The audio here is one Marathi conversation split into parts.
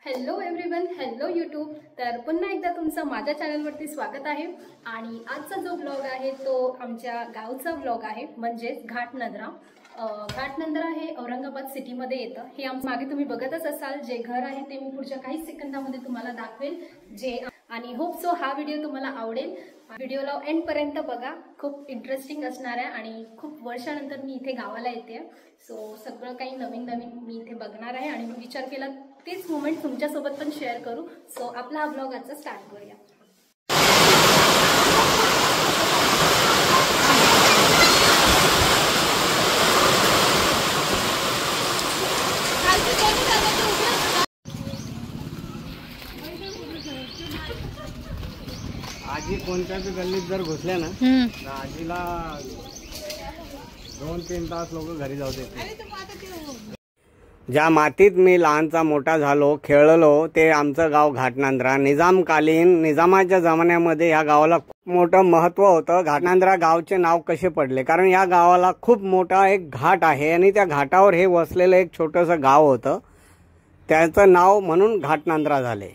Hello everyone, hello YouTube. तर पुन्हा एकदा तुमचं माझ्या चॅनलवरती स्वागत आहे. आणि आजचा जो ब्लॉग आहे तो आमच्या गावचा ब्लॉग आहे, म्हणजेच घाटनंद्रा. घाटनंद्रा हे औरंगाबाद सिटीमध्ये येतं. हे मागे तुम्ही बघतच असाल. जे घर आहे ते मी पुढच्या काही सेकंदामध्ये तुम्हाला दाखवेल. आणि होप सो हा व्हिडिओ तुम्हाला आवडेल. व्हिडिओला एंडपर्यंत बघा, खूप इंटरेस्टिंग असणार आहे. आणि खूप वर्षानंतर मी इथे गावाला येते, सो सगळं काही नवीन नवीन मी इथे बघणार आहे. आणि मी विचार केला तेच मोमेंट तुमच्यासोबत पण शेअर करू. सो आपला हा ब्लॉग आजचा स्टार्ट करूया. आजी कोणत्या बी गल्लीत जर घुसल्या ना तर आजीला 2-3 तास लोक घरी जाऊ देते. ज्या मातीत मी लहानचा मोठा झालो, खेळलो, ते आमचं गाव घाटनांद्रा. निजामकालीन निजामाच्या जमान्यामध्ये या गावाला खूप मोठं महत्व होतं. घाटनांद्रा गावचे नाव कसे पडले, कारण या गावाला खूप मोठा एक घाट आहे आणि त्या घाटावर हे वसलेलं एक छोटंसं गाव होतं. त्याचं नाव म्हणून घाटनांद्रा झाले.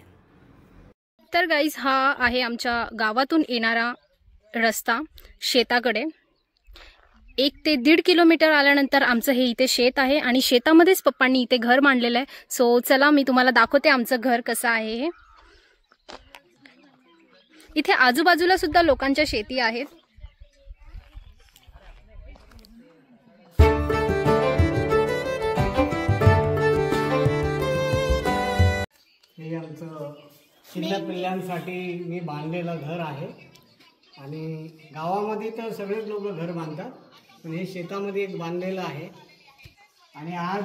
तर गाईज, हा आहे आमच्या गावातून येणारा रस्ता शेताकडे. 1 ते 1.5 किलोमीटर आल्यानंतर आमचं हे इथे शेत आहे आणि शेतामध्येच पप्पांनी इथे घर मांडलेलं आहे. सो चला मी तुम्हाला दाखवते आमचं घर कसं आहे हे. इथे आजूबाजूला सुद्धा लोकांच्या शेती आहेत. हे आमचं चिल्ल्या पिल्ल्यांसाठी मी बांधलेलं घर आहे. आणि गावामध्ये तर सगळेच लोक घर बांधतात, पण हे शेतामध्ये एक बांधलेलं आहे. आणि आज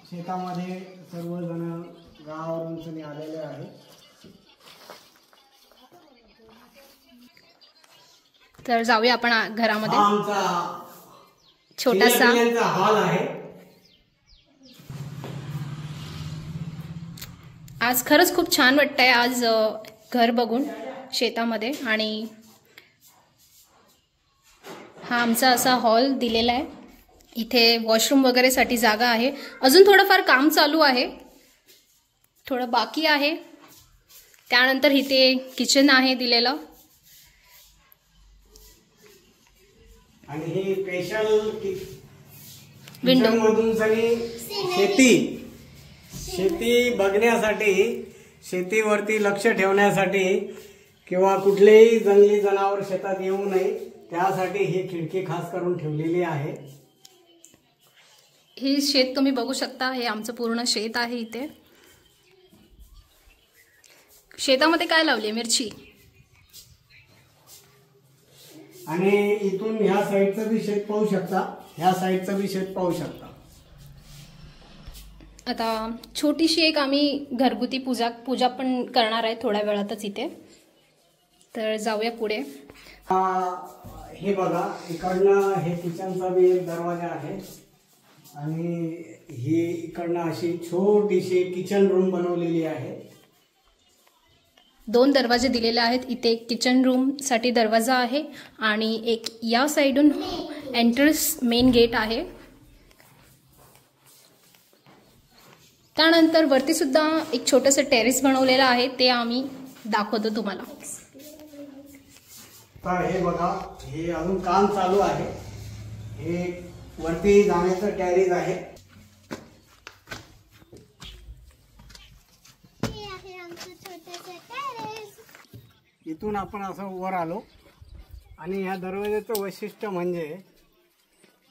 शेतामध्ये सर्वजण गावावरून आलेले आहे. तर जाऊया आपण घरामध्ये. हा आमचा छोटासा हॉल आहे. आज खरंच खूप छान वाटतंय आज घर बघून शेतामध्ये. आणि हा आमचा असा हॉल दिलेला आहे. इथे वॉशरूम वगैरे साठी जागा आहे. अजून थोडंफार काम चालू आहे, थोडं बाकी आहे. त्यानंतर इथे किचन आहे दिलेलं. आणि ही स्पेशल विंडो मधून शेती बघण्यासाठी, शेतीवरती लक्ष ठेवण्यासाठी किंवा कुठलेही जंगली जनावर शेतात येऊ नये त्यासाठी ही खिडकी खास करून ठेवलेली आहे. हे शेत तुम्ही बघू शकता. हे आमचं पूर्ण शेत आहे. इथे शेतामध्ये काय लावले? मिरची. आणि इथून ह्या साईडचं बी शेत पाहू शकता, ह्या साईडचं बी शेत पाहू शकता. आता छोटीशी एक आम्ही घरगुती पूजा पण करणार आहे थोड्या वेळातच इथे. तर जाऊया पुढे. हे बघा, इकडनं हे किचनचा बी एक दरवाजा आहे. आणि ही इकडनं अशी छोटीशी किचन रूम बनवलेली आहे. 2 दरवाजे दिलेले आहेत. इथे एक किचन रूम साठी दरवाजा आहे आणि एक या साईडून एंट्रन्स मेन गेट आहे. त्यानंतर वरती सुद्धा एक छोटंसं टेरेस बनवलेलं आहे, ते आम्ही दाखवतो तुम्हाला. तर हे बघा, हे अजून काम चालू आहे. हे वरती जाण्याचं टेरेस आहे. इथून आपण असं वर आलो. आणि ह्या दरवाजाचं वैशिष्ट्य म्हणजे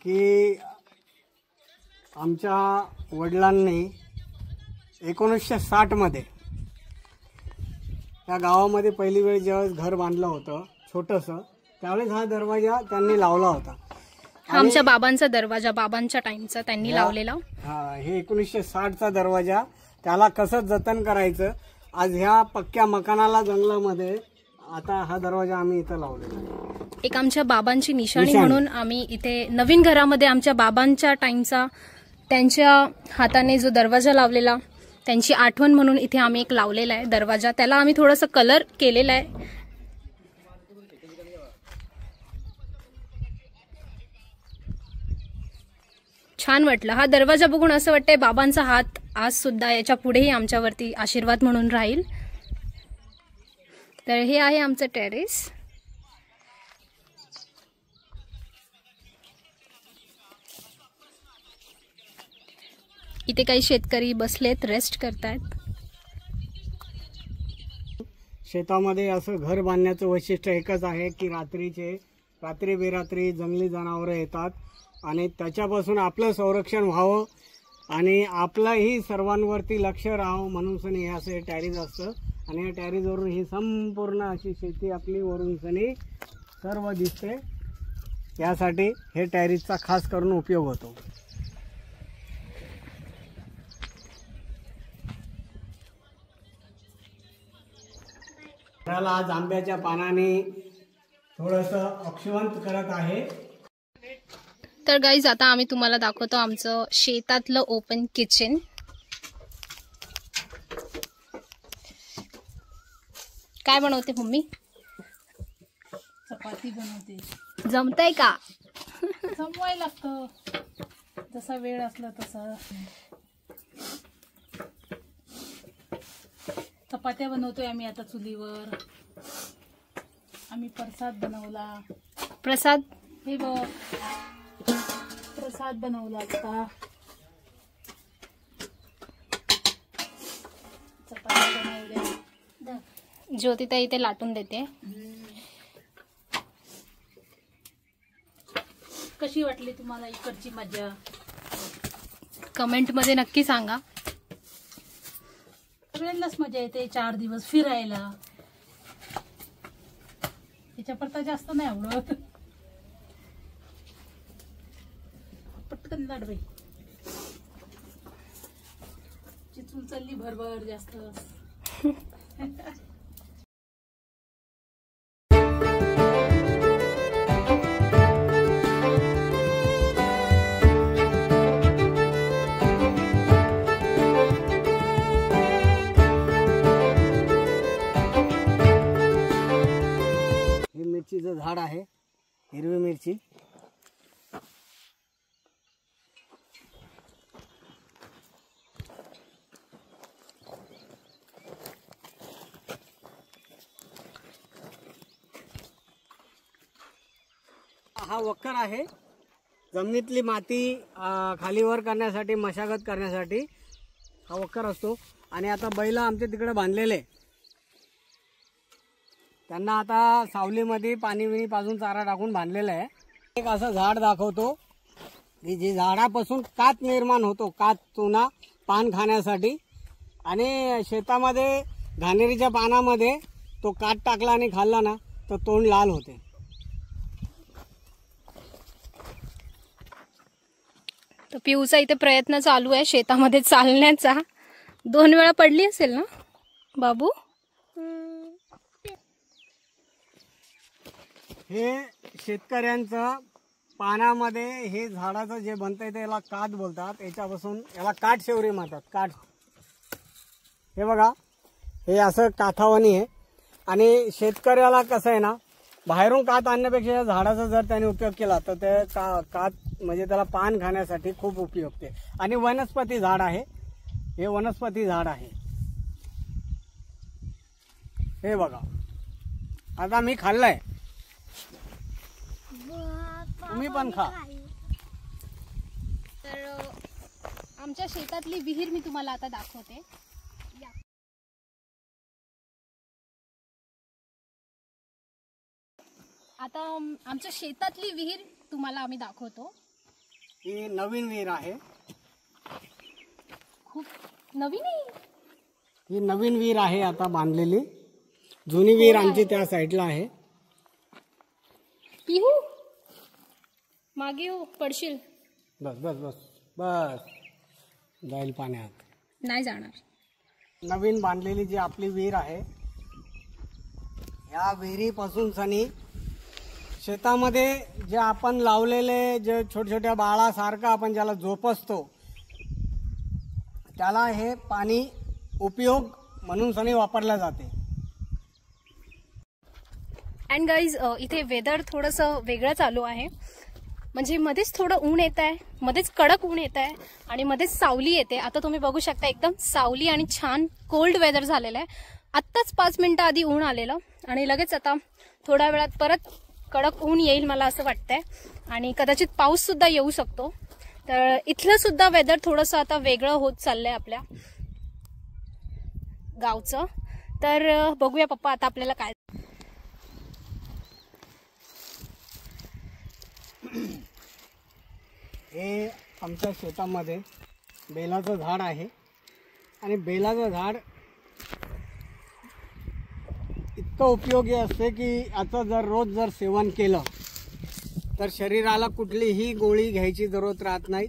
की आमच्या वडिलांनी 1960 मध्ये त्या गावामध्ये पहिली वेळ ज्यावेळेस घर बांधलं होतं छोटंसं, त्यावेळेस हा दरवाजा त्यांनी लावला होता. आमच्या बाबांचा दरवाजा, बाबांच्या टाइमचा त्यांनी लावलेला. हा, हे 1960चा दरवाजा. त्याला कसं जतन करायचं, आज ह्या पक्क्या मकानाला जंगलामध्ये आता हा दरवाजा आम्ही इथं लावलेला आहे. एक आमच्या बाबांची निशाणी म्हणून आम्ही इथे नवीन घरामध्ये आमच्या बाबांच्या टाइमचा त्यांच्या हाताने जो दरवाजा लावलेला, त्यांची आठवण म्हणून इथे आम्ही एक लावलेला आहे दरवाजा. त्याला आम्ही थोडंसं कलर केलेला आहे. छान वाटलं. हा दरवाजा बघून असं वाटतंय बाबांचा हात आज सुद्धा याच्या पुढेही आमच्यावरती आशीर्वाद म्हणून राहील. तर हे आहे आमचं टेरेस. इथे काही शेतकरी बसलेत, रेस्ट करतायत. शेतामध्ये असं घर बांधण्याचं वैशिष्ट्य एकच आहे की रात्री बेरात्री जंगली जनावरं येतात आणि त्याच्यापासून आपलं संरक्षण व्हावं आणि आपलंही सर्वांवरती लक्ष राहावं म्हणून सनी हे असं टॅरेस असतं. आणि या टॅरेसवरून ही संपूर्ण अशी शेती आपली वरून सनी सर्व दिसते. यासाठी हे टॅरेसचा खास करून उपयोग होतो. घराला आज आंब्याच्या पानाने थोडंसं अक्षवंत करत आहे. तर गाईज आता आम्ही तुम्हाला दाखवतो आमचं शेतातलं ओपन किचन. काय बनवते मम्मी? चपाती बनवते. जमतंय का? जमवायला लागतं, जसा वेळ असला तसा. चपात्या बनवतोय आम्ही आता चुलीवर. आम्ही प्रसाद बनवला. प्रसाद हे बघ, प्रसाद बनवला आता. चपात्या बनवल्या. ज्योतिताई इथे लाटून देते. कशी वाटली तुम्हाला इकडची मजा? कमेंट मध्ये नक्की सांगा. सगळ्यांनाच मजा येते 4 दिवस फिरायला. त्याच्यापर्यंत जास्त नाही आवडत. पटकन लाड बाई. चिचून चालली भरभर जास्त. मिरचीचं झाड आहे, हिरवी मिरची. हा वक्कर आहे. जमिनीतली माती खालीवर करण्यासाठी, मशागत करण्यासाठी हा वक्कर असतो. आणि आता बैल आमच्या तिकडे बांधलेले, त्यांना आता सावलीमध्ये पाणी विणी पाजून चारा टाकून बांधलेलं आहे. एक असं झाड दाखवतो की जे झाडापासून कात निर्माण होतो, कात चुना पान खाण्यासाठी. आणि शेतामध्ये घाणेरीच्या पानामध्ये तो कात टाकला आणि खाल्ला ना तर तोंड लाल होते. तर पिऊचा इथे प्रयत्न चालू आहे शेतामध्ये चालण्याचा. 2 वेळा पडली असेल ना बाबू? हे शेतकऱ्यांचं पानामध्ये हे झाडाचं जे बनतंय त्याला कात बोलतात. याच्यापासून याला काठशेवरी म्हणतात. काठ हे बघा, हे असं काथावानी आहे. आणि शेतकऱ्याला कसं आहे ना, बाहेरून कात आणण्यापेक्षा या झाडाचा जर त्याने उपयोग केला तर ते कात म्हणजे त्याला पान खाण्यासाठी खूप उपयुक्त आहे. आणि वनस्पती झाड आहे, हे वनस्पती झाड आहे. हे बघा, आता मी खाल्लंय, तुम्ही पण खा. तर आमच्या शेतातली विहीर मी तुम्हाला आता दाखवते. आता आमच्या शेतातली विहीर तुम्हाला आम्ही दाखवतो. ही नवीन विहीर आहे. खूप नवीन आहे ही नवीन विहीर आहे आता बांधलेली. जुनी विहीर आमची त्या साईडला आहे. पिहू मागे हो, पडशील. बस बस बस बस, जाईल पाण्यात. नाही जाणार. नवीन बांधलेली जी आपली विहीर आहे, या विहिरीपासून सनी शेतामध्ये जे आपण लावलेले जे छोट्या बाळासारखं आपण ज्याला जोपासतो त्याला हे पाणी उपयोग म्हणून सनी वापरलं जाते. अँड गाईज इथे वेदर थोडंसं वेगळं चालू आहे. म्हणजे मध्येच थोडं ऊन येत आहे, मध्येच कडक ऊन येत आहे आणि मध्येच सावली येते. आता तुम्ही बघू शकता एकदम सावली आणि छान कोल्ड वेदर झालेलं आहे. आत्ताच 5 मिनिटं आधी ऊन आलेलं आणि लगेच आता थोड्या वेळात परत कडक ऊन येईल मला असं वाटतंय आणि कदाचित पाऊस सुद्धा येऊ शकतो. तर इथलं सुद्धा वेदर थोडंसं आता वेगळं होत चाललंय आपल्या गावचं. तर बघूया पप्पा आता आपल्याला काय. हे आमच्या शेतामध्ये बेलाचं झाड आहे आणि बेलाचं झाड इतकं उपयोगी असते की याचं जर रोज जर सेवन केलं तर शरीराला कुठलीही गोळी घ्यायची जरूरत राहत नाही,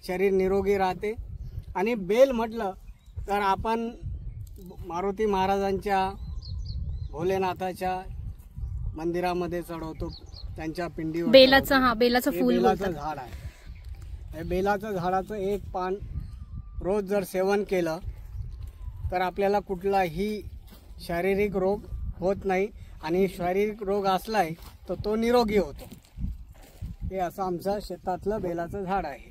शरीर निरोगी राहते. आणि बेल म्हटलं तर आपण मारुती महाराजांच्या भोलेनाथाच्या मंदिरामध्ये चढवतो, त्यांच्या पिंडीवर बेलाचं बेलाचं फूल बेलाचं झाड आहे. हे बेलाचं झाडाचं एक पान रोज जर सेवन केलं तर आपल्याला कुठलाही शारीरिक रोग होत नाही आणि शारीरिक रोग असलाय तर तो निरोगी होतो. हे असं आमचं शेतातलं बेलाचं झाड आहे.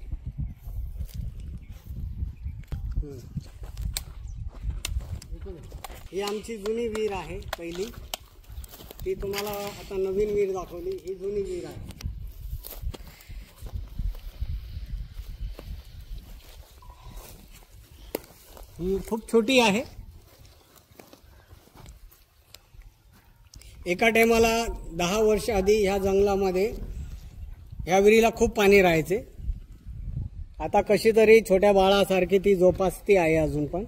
ही आमची जुनी विहीर आहे पहिली, ती तुम्हाला आता नवीन विहीर दाखवली. ही जुनी विहीर आहे. ही खूप छोटी आहे. एका टायमाला 10 वर्ष आधी ह्या जंगलामध्ये ह्या विहिरीला खूप पाणी राहायचे. आता कशी तरी छोट्या बाळासारखी ती जोपासती आहे अजून पण.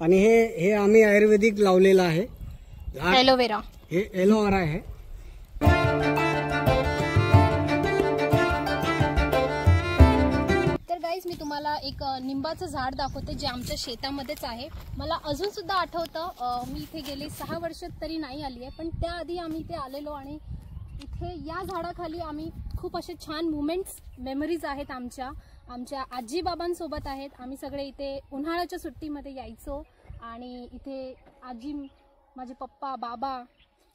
आणि हे आम्ही आयुर्वेदिक लावलेलं आहे झाड. एलोवेरा, हे एलोवेरा आहे. गाईज मी तुम्हाला एक निंबाचं झाड दाखवते जे आमच्या शेतामध्येच आहे. मला अजून सुद्धा आठवतं, मी इथे गेले 6 वर्ष तरी नाही आली आहे, पण त्याआधी आम्ही इथे आलेलो आणि इथे या झाडाखाली आम्ही खूप असे छान मुमेंट्स, मेमरीज आहेत आमच्या आजी बाबांसोबत आहेत. आम्ही सगळे इथे उन्हाळ्याच्या सुट्टीमध्ये यायचो आणि इथे आजी, माझे पप्पा, बाबा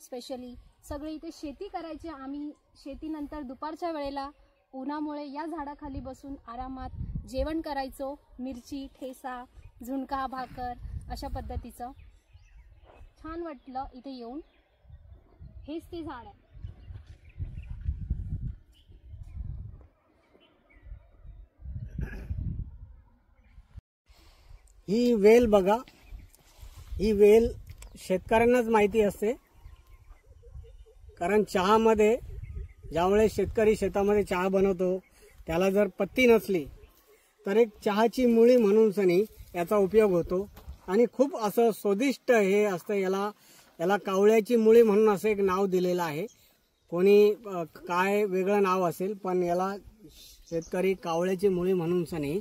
स्पेशली सगळे इथे शेती करायचे. आम्ही शेतीनंतर दुपारच्या वेळेला उन्हामुळे या झाडाखाली बसून आरामात जेवण करायचो. मिरची, ठेसा, झुणका भाकर अशा पद्धतीचं. छान वाटलं इथे येऊन. हेच ते झाड आहे. ही वेल बघा, ही वेल शेतकऱ्यांनाच माहिती असते, कारण चहामध्ये ज्यावेळेस शेतकरी शेतामध्ये चहा बनवतो त्याला जर पत्ती नसली तर एक चहाची मुळी म्हणून सनी याचा उपयोग होतो आणि खूप असं स्वादिष्ट हे असतं. याला कावळ्याची मुळी म्हणून असं एक नाव दिलेलं आहे. कोणी काय वेगळं नाव असेल पण याला शेतकरी कावळ्याची मुळी म्हणून सनी.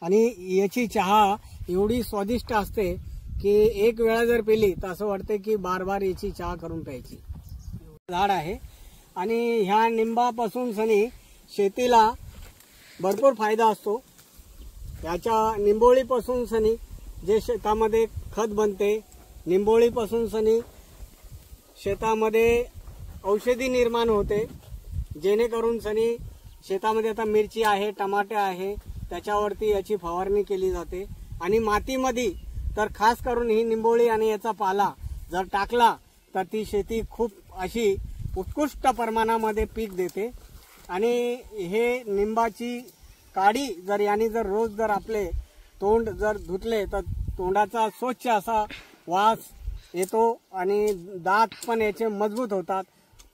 आणि याची चहा एवढी स्वादिष्ट असते की एक वेळा जर पिली तर असं वाटते की बार बार याची चहा करून प्यायची. झाड आहे आणि ह्या निंबापासून सनी शेतीला भरपूर फायदा असतो. याच्या निंबोळीपासून सनी जे शेतामध्ये खत बनते, निंबोळीपासून सनी शेतामध्ये औषधी निर्माण होते, जेणेकरून सनी शेतामध्ये आता मिरची आहे, टमाटे आहे, त्याच्यावरती याची फवारणी केली जाते. आणि मातीमध्ये तर खास करून ही निंबोळी आणि याचा पाला जर टाकला तर ती शेती खूप अशी उत्कृष्ट प्रमाणामध्ये पीक देते. आणि हे निंबाची काडी जर याने जर रोज जर आपले तोंड जर धुतले तर तोंडाचा स्वच्छ असा वास येतो आणि दात पण याचे मजबूत होतात.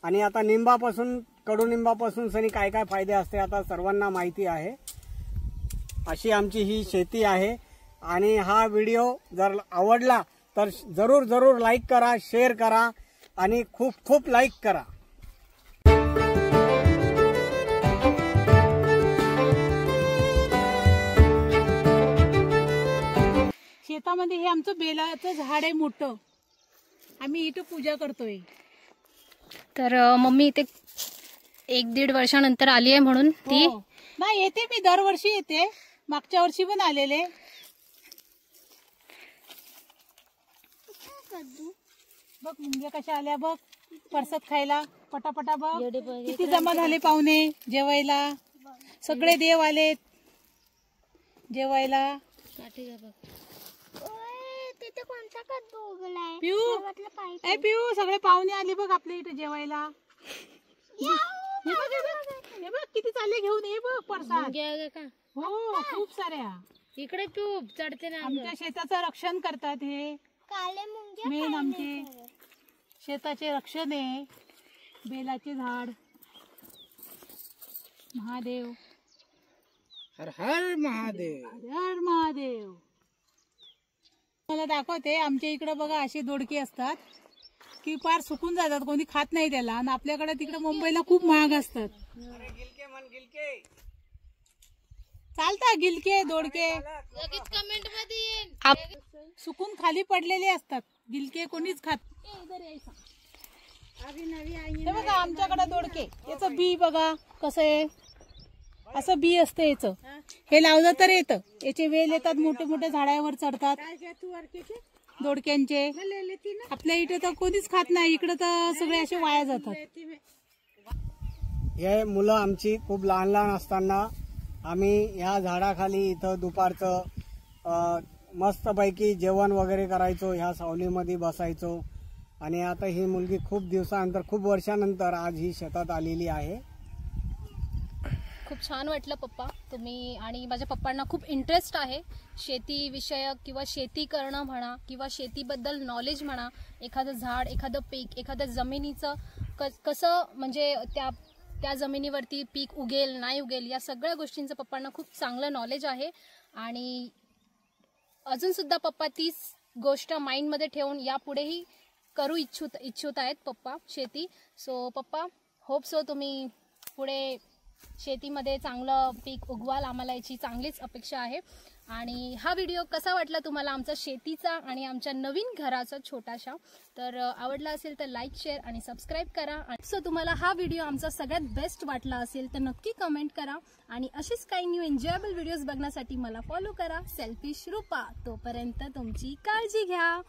आणि आता निंबापासून, कडुनिंबापासून सनी काय काय फायदे असते आता सर्वांना माहिती आहे. अशी आमची ही शेती आहे. आणि हा व्हिडिओ जर आवडला तर जरूर लाईक करा, शेअर करा आणि खूप लाईक करा. शेतामध्ये हे आमचं बेलाचं झाड आहे मोठं. आम्ही इथं पूजा करतोय. तर मम्मी इथे 1-1.5 वर्षानंतर आली आहे म्हणून ती नाही येते. मी दरवर्षी येते, मागच्या वर्षी पण आलेले. बघ मुंग्या कशा आल्या बघ परसाद खायला पटापटा बघ किती जमा झाले पाहुणे जेवायला सगळे देव आलेत जेवायला पिऊ ए पिऊ सगळे पाहुणे आले बघ आपल्या इथे जेवायला हे बघ किती चालले घेऊन ये बघ परसाद हो खूप साऱ्या इकडे तू चढते ना आमच्या शेताचं रक्षण करतात हे मेन आमचे शेताचे रक्षण आहे बेलाचे झाड महादेव हर हर महादेव हर महादेव मला दाखवते आमच्या इकडे बघा असे दोडके असतात की फार सुकून जातात कोणी खात नाही त्याला आणि आपल्याकडे तिकडे मुंबईला खूप महाग असतात चालतात गिलके दोडके कमेंट मध्ये सुकून खाली पडलेले असतात गिलके कोणीच खात हे बघा आमच्याकडे दोडके याचं बी बघा कसं आहे असं बी असतं याचं हे लावलं तर येतं याचे वेल येतात मोठे मोठे झाडावर चढतात दोडक्यांचे आपल्या इथे तर कोणीच खात नाही इकडे तर सगळे असे वाया जातात हे मुलं आमची खूप लहान लहान असताना आम्ही ह्या झाडाखाली इथं दुपारचं मस्तपैकी जेवण वगैरे करायचो ह्या सावलीमध्ये बसायचो आणि आता ही मुलगी खूप दिवसानंतर खूप वर्षानंतर आज ही शेतात आलेली आहे. खूप छान वाटलं पप्पा तुम्ही आणि माझ्या पप्पांना खूप इंटरेस्ट आहे शेती विषयक किंवा शेती करणं म्हणा किंवा शेतीबद्दल नॉलेज म्हणा एखादं झाड एखादं पीक एखाद्या जमिनीचं कसं म्हणजे त्या जमिनीवरती पीक उगेल नाही उगेल या सगळ्या गोष्टींचं पप्पांना खूप चांगलं नॉलेज आहे आणि अजून सुद्धा पप्पा तीच गोष्ट माइंडमध्ये ठेवून यापुढेही करू इच्छुक आहेत पप्पा शेती. सो पप्पा होप सो तुम्ही पुढे शेतीमध्ये चांगलं पीक उगवाल आम्हाला याची चांगलीच अपेक्षा आहे. आणि हा व्हिडिओ कसा वाटला तुम्हाला आमचा शेतीचा आणि आमच्या नवीन घराचा छोटासा तर आवडला असेल तर लाईक शेअर आणि सबस्क्राईब करा. सो तुम्हाला हा व्हिडिओ आमचा सगळ्यात बेस्ट वाटला असेल तर नक्की कमेंट करा आणि अशीच काही न्यू एन्जॉयबल व्हिडिओज बघण्यासाठी मला फॉलो करा सेल्फिश रूपा. तोपर्यंत तुमची काळजी घ्या.